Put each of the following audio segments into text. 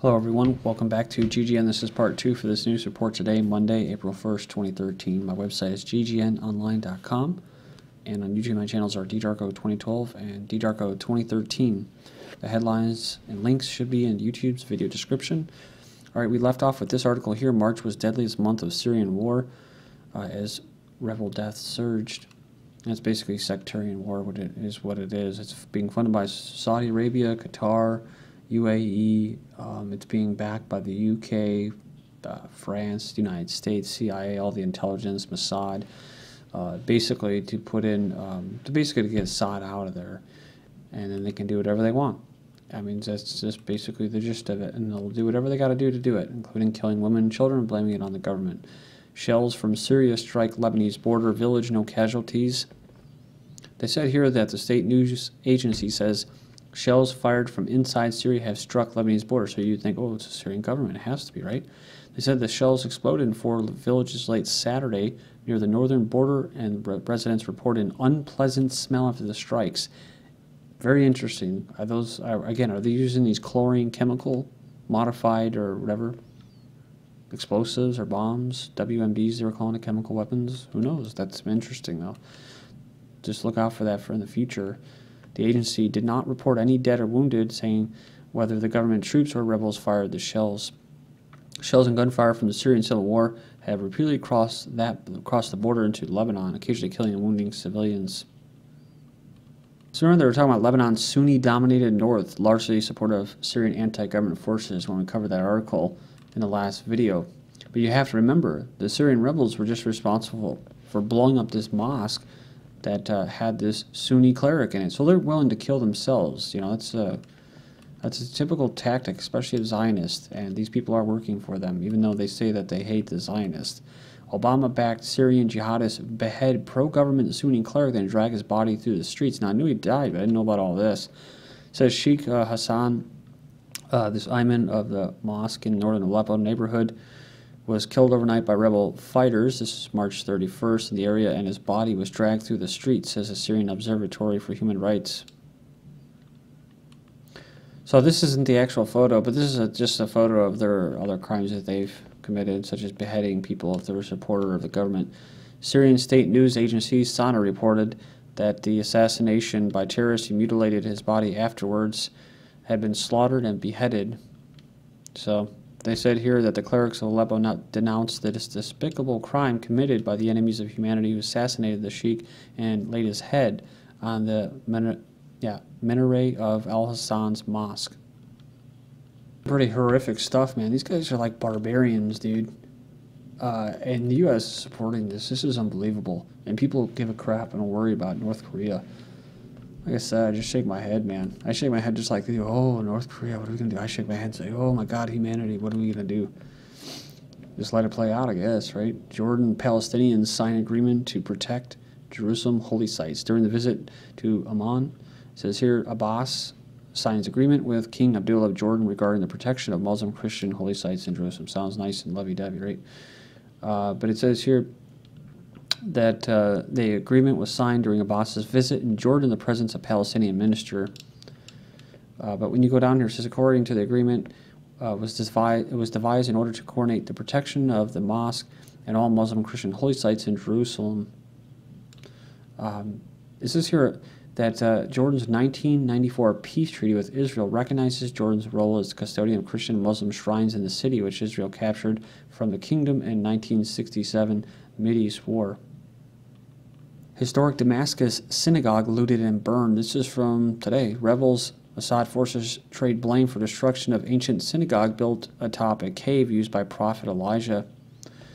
Hello everyone, welcome back to GGN. This is part 2 for this news report today, Monday, April 1st, 2013. My website is ggnonline.com, and on YouTube my channels are ddarko2012 and ddarko2013. The headlines and links should be in YouTube's video description. Alright, we left off with this article here. March was deadliest month of Syrian war as rebel deaths surged. And it's basically sectarian war, what it is. It's being funded by Saudi Arabia, Qatar, UAE, it's being backed by the UK, France, the United States, CIA, all the intelligence, Mossad, basically to put in, to get Assad out of there, and then they can do whatever they want. I mean, that's just basically the gist of it, and they'll do whatever they got to do it, including killing women and children and blaming it on the government. Shells from Syria strike Lebanese border village, no casualties. They said here that the state news agency says shells fired from inside Syria have struck Lebanese border. So you'd think, oh, it's the Syrian government. It has to be, right? They said the shells exploded in 4 villages late Saturday near the northern border, and residents reported an unpleasant smell after the strikes. Very interesting. Are they using these chlorine chemical modified or whatever explosives or bombs, WMDs they were calling it, chemical weapons? Who knows? That's interesting, though. Just look out for that in the future. The agency did not report any dead or wounded, saying whether the government troops or rebels fired the shells. Shells and gunfire from the Syrian civil war have repeatedly crossed the border into Lebanon, occasionally killing and wounding civilians. So remember, they were talking about Lebanon's Sunni-dominated north, largely supportive of Syrian anti-government forces when we covered that article in the last video. But you have to remember, the Syrian rebels were just responsible for blowing up this mosque that had this Sunni cleric in it. So they're willing to kill themselves. You know, that's a typical tactic, especially of Zionists, and these people are working for them, even though they say that they hate the Zionists. Obama-backed Syrian jihadists behead pro-government Sunni cleric, then drag his body through the streets. Now, I knew he died, but I didn't know about all this. It says Sheikh Hassan, this imam of the mosque in northern Aleppo neighborhood, was killed overnight by rebel fighters. This is March 31st in the area, and his body was dragged through the streets, says the Syrian Observatory for Human Rights. So this isn't the actual photo, but this is just a photo of their other crimes that they've committed, such as beheading people if they're a supporter of the government. Syrian state news agency Sana reported that the assassination by terrorists who mutilated his body afterwards had been slaughtered and beheaded. So they said here that the clerics of Aleppo denounced the despicable crime committed by the enemies of humanity who assassinated the sheikh and laid his head on the minaret of Al-Hassan's mosque. Pretty horrific stuff, man. These guys are like barbarians, dude. And the U.S. is supporting this. This is unbelievable. And people give a crap and don't worry about North Korea. Like I said, I just shake my head, man. I shake my head just like, oh, North Korea, what are we going to do? I shake my head and say, oh my God, humanity, what are we going to do? Just let it play out, I guess, right? Jordan Palestinians sign agreement to protect Jerusalem holy sites. During the visit to Amman, it says here, Abbas signs agreement with King Abdullah of Jordan regarding the protection of Muslim Christian holy sites in Jerusalem. Sounds nice and lovey-dovey, right? But it says here that the agreement was signed during Abbas's visit in Jordan in the presence of Palestinian minister. But when you go down here, it says according to the agreement, it was devised in order to coordinate the protection of the mosque and all Muslim Christian holy sites in Jerusalem. It says here that Jordan's 1994 peace treaty with Israel recognizes Jordan's role as custodian of Christian and Muslim shrines in the city, which Israel captured from the kingdom in 1967 Mideast War. Historic Damascus Synagogue looted and burned. This is from today. Rebels, Assad forces trade blame for destruction of ancient synagogue built atop a cave used by Prophet Elijah.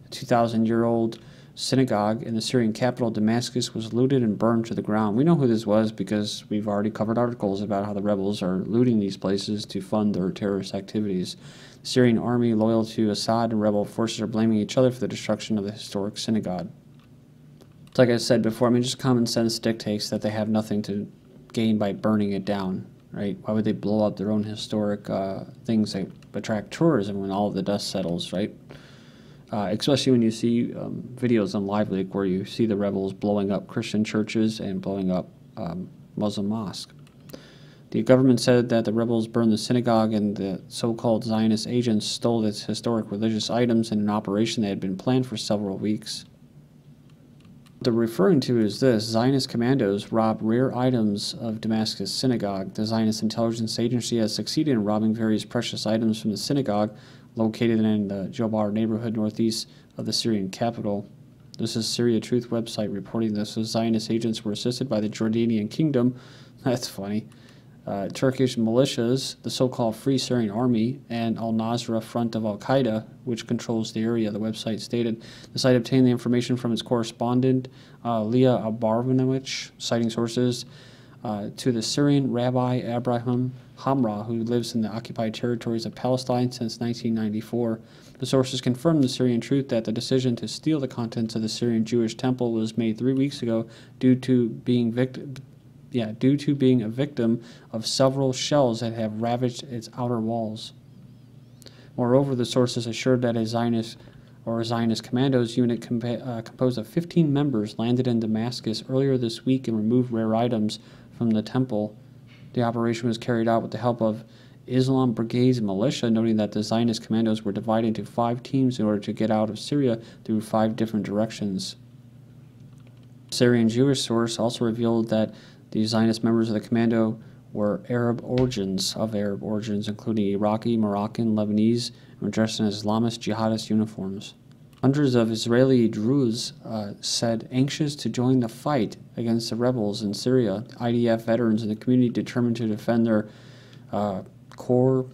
The 2,000-year-old synagogue in the Syrian capital Damascus was looted and burned to the ground. We know who this was because we've already covered articles about how the rebels are looting these places to fund their terrorist activities. The Syrian army loyal to Assad and rebel forces are blaming each other for the destruction of the historic synagogue. It's like I said before, I mean, just common sense dictates that they have nothing to gain by burning it down, right? Why would they blow up their own historic things that attract tourism when all of the dust settles, right? Especially when you see videos on Live Leak where you see the rebels blowing up Christian churches and blowing up Muslim mosques. The government said that the rebels burned the synagogue and the so-called Zionist agents stole its historic religious items in an operation that had been planned for several weeks. What they're referring to is this: Zionist Commandos robbed rare items of Damascus synagogue. The Zionist intelligence agency has succeeded in robbing various precious items from the synagogue located in the Jobar neighborhood northeast of the Syrian capital. This is Syria Truth website reporting this. The Zionist agents were assisted by the Jordanian kingdom. That's funny. Turkish militias, the so-called Free Syrian Army, and al-Nusra Front of al-Qaeda, which controls the area, the website stated. The site obtained the information from its correspondent, Leah Abarvanowicz, citing sources to the Syrian Rabbi Abraham Hamra, who lives in the occupied territories of Palestine since 1994. The sources confirmed the Syrian Truth that the decision to steal the contents of the Syrian Jewish temple was made 3 weeks ago due to being a victim of several shells that have ravaged its outer walls. Moreover, the sources assured that a Zionist Commandos unit composed of 15 members landed in Damascus earlier this week and removed rare items from the temple. The operation was carried out with the help of Islam Brigade's militia, noting that the Zionist Commandos were divided into 5 teams in order to get out of Syria through 5 different directions. A Syrian Jewish source also revealed that the Zionist members of the commando were Arab origins, including Iraqi, Moroccan, Lebanese, and were dressed in Islamist jihadist uniforms. Hundreds of Israeli Druze said anxious to join the fight against the rebels in Syria. IDF veterans in the community determined to defend their core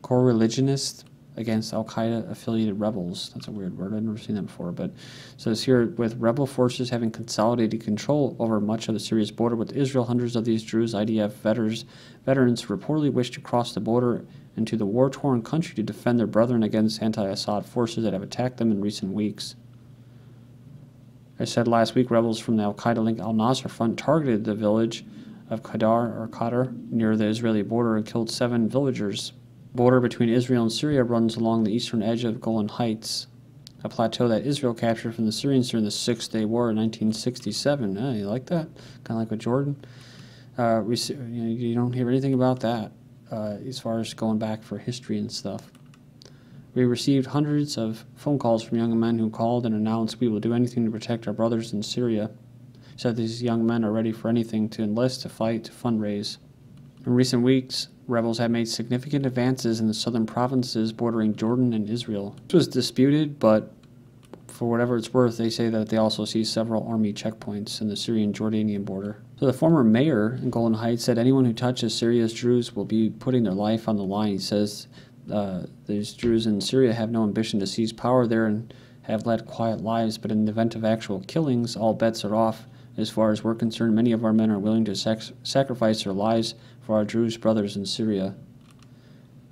religionists against al-Qaeda affiliated rebels. That's a weird word. I've never seen that before. But it says here, with rebel forces having consolidated control over much of the Syria's border with Israel, hundreds of these Druze IDF veterans reportedly wish to cross the border into the war-torn country to defend their brethren against anti-Assad forces that have attacked them in recent weeks. I said last week, rebels from the al-Qaeda-linked al-Nusra Front targeted the village of Qadar near the Israeli border and killed 7 villagers. The border between Israel and Syria runs along the eastern edge of Golan Heights, a plateau that Israel captured from the Syrians during the Six-Day War in 1967. You like that? Kind of like with Jordan. You don't hear anything about that as far as going back for history and stuff. We received hundreds of phone calls from young men who called and announced, "We will do anything to protect our brothers in Syria." He said these young men are ready for anything, to enlist, to fight, to fundraise. In recent weeks, rebels have made significant advances in the southern provinces bordering Jordan and Israel. This was disputed, but for whatever it's worth, they say that they also see several army checkpoints in the Syrian-Jordanian border. So the former mayor in Golan Heights said anyone who touches Syria's Druze will be putting their life on the line. He says these Druze in Syria have no ambition to seize power there and have led quiet lives, but in the event of actual killings, all bets are off. As far as we're concerned, many of our men are willing to sacrifice their lives for our Druze brothers in Syria.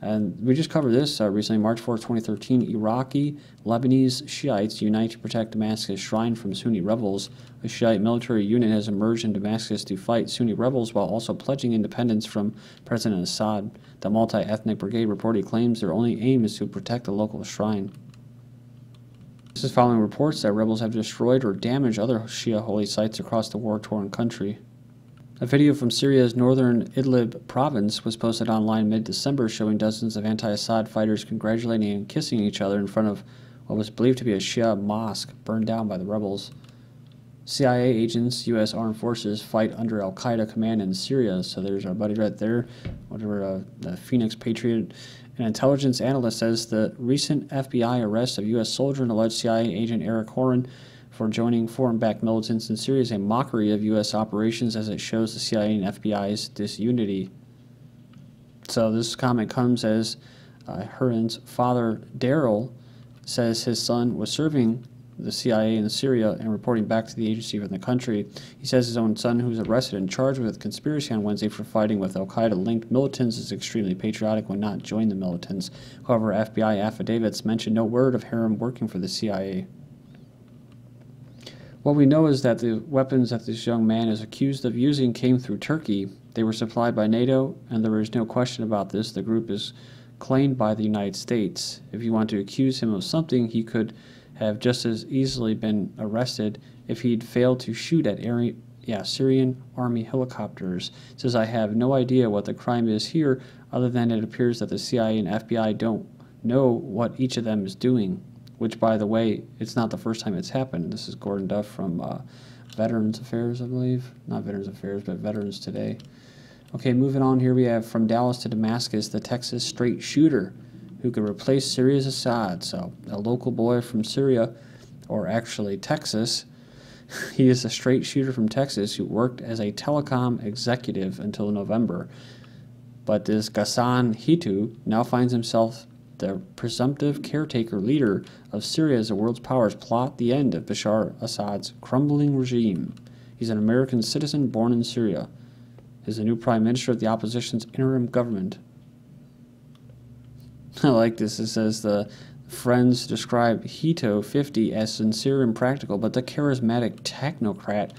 And we just covered this recently, March 4, 2013. Iraqi Lebanese Shiites unite to protect Damascus shrine from Sunni rebels. A Shiite military unit has emerged in Damascus to fight Sunni rebels while also pledging independence from President Assad. The multi-ethnic brigade reportedly claims their only aim is to protect the local shrine. This is following reports that rebels have destroyed or damaged other Shia holy sites across the war-torn country. A video from Syria's northern Idlib province was posted online mid-December showing dozens of anti-Assad fighters congratulating and kissing each other in front of what was believed to be a Shia mosque burned down by the rebels. CIA agents, U.S. armed forces, fight under al-Qaeda command in Syria. So there's our buddy right there, whatever the Phoenix Patriot. An intelligence analyst says the recent FBI arrest of U.S. soldier and alleged CIA agent Eric Horan for joining foreign-backed militants in Syria is a mockery of U.S. operations as it shows the CIA and FBI's disunity. So this comment comes as Horan's father, Daryl, says his son was serving the CIA in Syria and reporting back to the agency from the country. He says his own son, who was arrested and charged with conspiracy on Wednesday for fighting with al-Qaeda-linked militants, is extremely patriotic when not join the militants. However, FBI affidavits mention no word of Haram working for the CIA. What we know is that the weapons that this young man is accused of using came through Turkey. They were supplied by NATO, and there is no question about this. The group is claimed by the United States. If you want to accuse him of something, he could have just as easily been arrested if he'd failed to shoot at Syrian army helicopters. It says, I have no idea what the crime is here, other than it appears that the CIA and FBI don't know what each of them is doing, which, by the way, it's not the first time it's happened. This is Gurdon Duff from Veterans Affairs, I believe. Not Veterans Affairs, but Veterans Today. Okay, moving on here, we have from Dallas to Damascus, the Texas straight shooter who could replace Syria's Assad. So, a local boy from Syria, or actually Texas, he is a straight shooter from Texas who worked as a telecom executive until November. But this Ghassan Hitu now finds himself the presumptive caretaker leader of Syria as the world's powers plot the end of Bashar Assad's crumbling regime. He's an American citizen born in Syria. He's the new prime minister of the opposition's interim government. I like this. It says the friends describe Hito 50 as sincere and practical, but the charismatic technocrat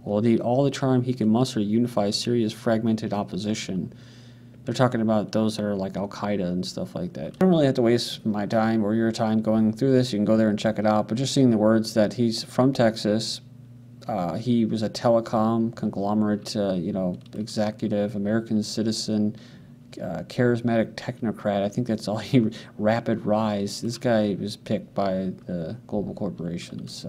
will need all the charm he can muster to unify Syria's fragmented opposition. They're talking about those that are like al-Qaeda and stuff like that. I don't really have to waste my time or your time going through this. You can go there and check it out. But just seeing the words that he's from Texas, he was a telecom conglomerate, executive, American citizen, charismatic technocrat. I think that's all he, rapid rise. This guy was picked by the global corporations.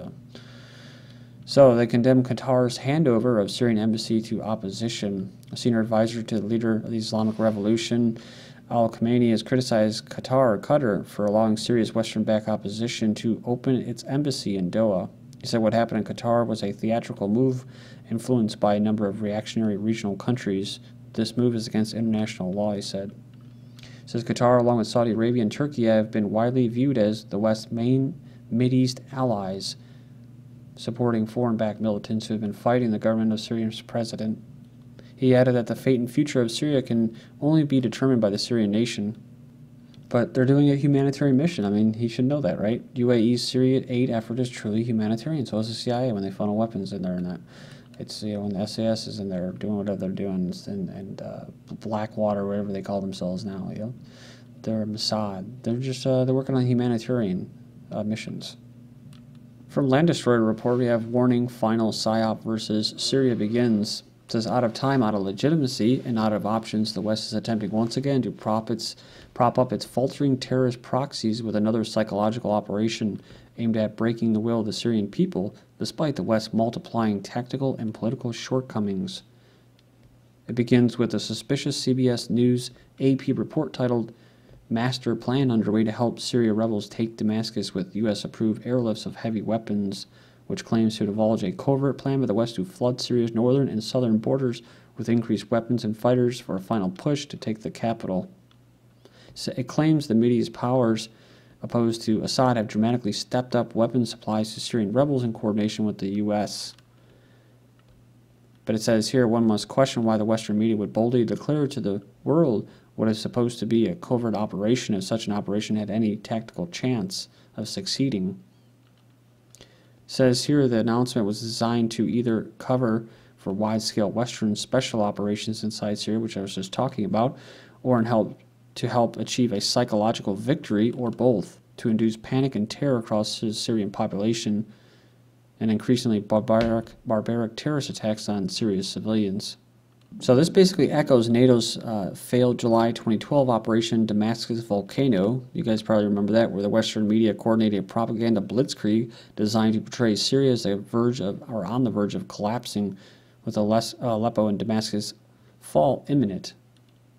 So they condemned Qatar's handover of Syrian embassy to opposition. A senior advisor to the leader of the Islamic Revolution, al-Khamenei, has criticized Qatar for allowing Syria's Western-backed opposition to open its embassy in Doha. He said what happened in Qatar was a theatrical move influenced by a number of reactionary regional countries. This move is against international law, he said. He says Qatar, along with Saudi Arabia and Turkey, have been widely viewed as the West's main Mideast allies, supporting foreign-backed militants who have been fighting the government of Syria's president. He added that the fate and future of Syria can only be determined by the Syrian nation. But they're doing a humanitarian mission. I mean, he should know that, right? UAE's Syria aid effort is truly humanitarian. So is the CIA when they funnel weapons in there and that. It's, when the SAS is in there doing whatever they're doing, and Blackwater, whatever they call themselves now, they're Mossad. They're just, they're working on humanitarian missions. From Land Destroyer Report, we have warning, final PsyOp versus Syria begins. It says, out of time, out of legitimacy, and out of options, the West is attempting once again to prop up its faltering terrorist proxies with another psychological operation aimed at breaking the will of the Syrian people, despite the West's multiplying tactical and political shortcomings. It begins with a suspicious CBS News AP report titled, Master Plan Underway to Help Syria Rebels Take Damascus with U.S.-approved airlifts of heavy weapons, which claims to divulge a covert plan by the West to flood Syria's northern and southern borders with increased weapons and fighters for a final push to take the capital. So it claims the Mideast powers opposed to Assad have dramatically stepped up weapons supplies to Syrian rebels in coordination with the U.S. But it says here, one must question why the Western media would boldly declare to the world what is supposed to be a covert operation if such an operation had any tactical chance of succeeding. It says here the announcement was designed to either cover for wide-scale Western special operations inside Syria, which I was just talking about, or to help achieve a psychological victory, or both, to induce panic and terror across the Syrian population and increasingly barbaric terrorist attacks on Syria's civilians. So this basically echoes NATO's failed July 2012 Operation Damascus Volcano. You guys probably remember that, where the Western media coordinated a propaganda blitzkrieg designed to portray Syria as on the verge of collapsing, with Aleppo and Damascus fall imminent.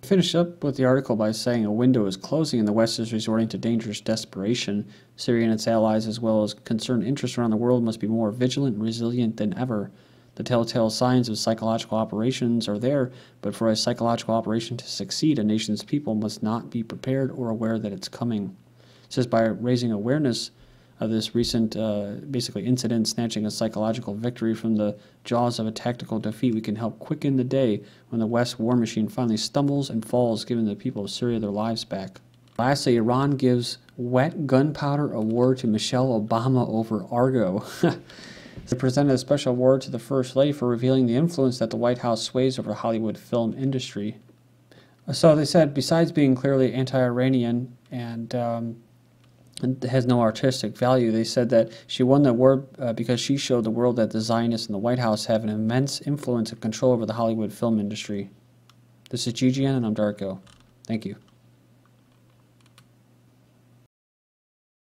I finished up with the article by saying a window is closing and the West is resorting to dangerous desperation. Syria and its allies, as well as concerned interests around the world, must be more vigilant and resilient than ever. The telltale signs of psychological operations are there, but for a psychological operation to succeed, a nation's people must not be prepared or aware that it's coming. It says by raising awareness of this recent basically incident, snatching a psychological victory from the jaws of a tactical defeat, we can help quicken the day when the West war machine finally stumbles and falls, giving the people of Syria their lives back. Lastly, Iran gives wet gunpowder award to Michelle Obama over Argo. They presented a special award to the First Lady for revealing the influence that the White House sways over the Hollywood film industry. So they said, besides being clearly anti-Iranian and and has no artistic value. They said that she won the award because she showed the world that the Zionists in the White House have an immense influence and control over the Hollywood film industry. This is GGN, and I'm Darko. Thank you.